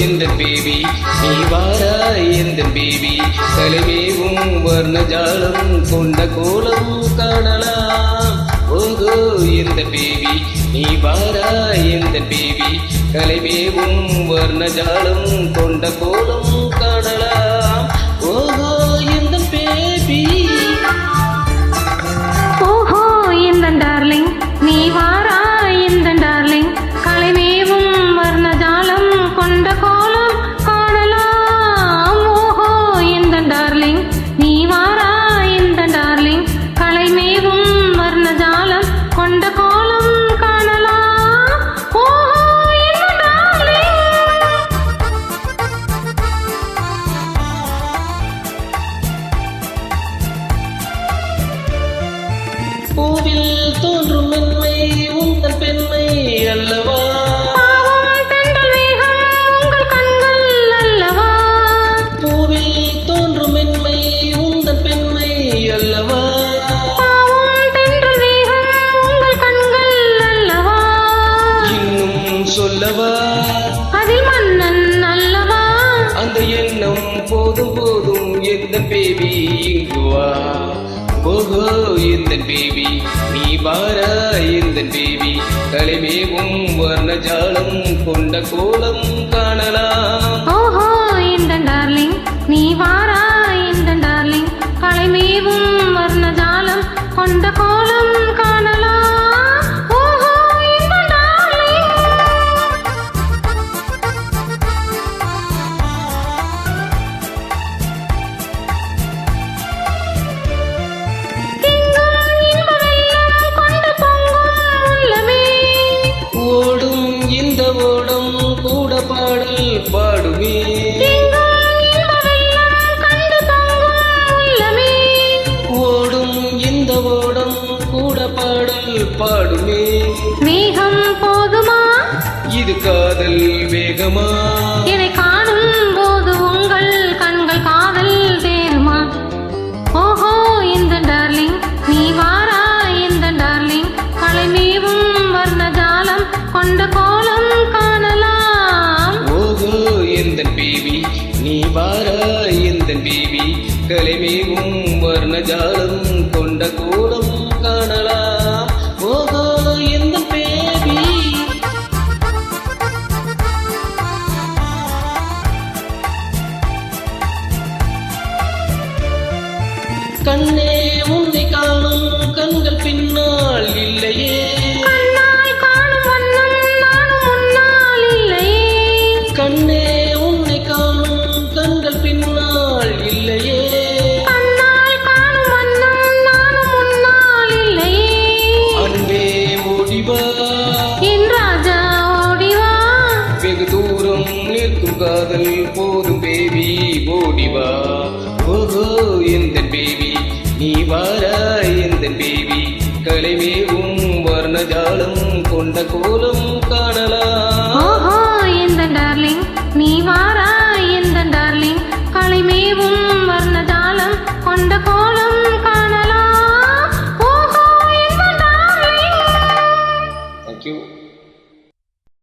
இந்த பேபி நீ வாராய் இந்த பேபி தலைமேவும் வர்ணஜாலம் கொண்ட கோலம் காணலாம் ஓகோ இந்த பேபி நீ வாராய் இந்த பேபி தலைமேவும் வர்ணஜாலம் கொண்ட கோலம் காணலாம் ஓகோ இந்த பேபி ஓஹோ இந்த டார்லிங் நீ வாராய் இந்த டார்லிங் கலைமேவும் வர்ணஜாலம் கொண்ட கோலம் காணலாம் ஓஹோ இந்த டார்லிங் நீ வாராய் இந்த டார்லிங் கலைமேவும் வர்ணஜாலம் கொண்ட கோலம் காணலாம் ஓஹோ இந்த டார்லிங் பூவில் தோன்றும் மென்மை உந்தன் பெண்மை அல்லவா பூவில் தோன்றும் மென்மை உந்தன் பெண்மை அல்லவா இன்னும் சொல்லவா அதில் மன்னன் அல்லவா அந்த எண்ணம் போதும் போதும் எந்த பேபி இங்கு வா ஓஹோ இந்த பேபி நீ வாரா இந்த பேபி தலைமேவும் வர்ணஜாலம் கொண்ட கோலம் காணலாம் ஓஹோ இந்த டார்லிங் நீ வாராய் இந்த டார்லிங் கலைமேவும் வர்ணஜாலம் கொண்ட கோலம் காணலாம் ஓஹோ இந்த டார்லிங் ஓடும் இந்த ஓடம் கூட பாடல் பாடுமே ஓடும் இந்த ஓடம் கூட பாடல் பாடுமே மேகம் போதுமா இது காதல் வேகமா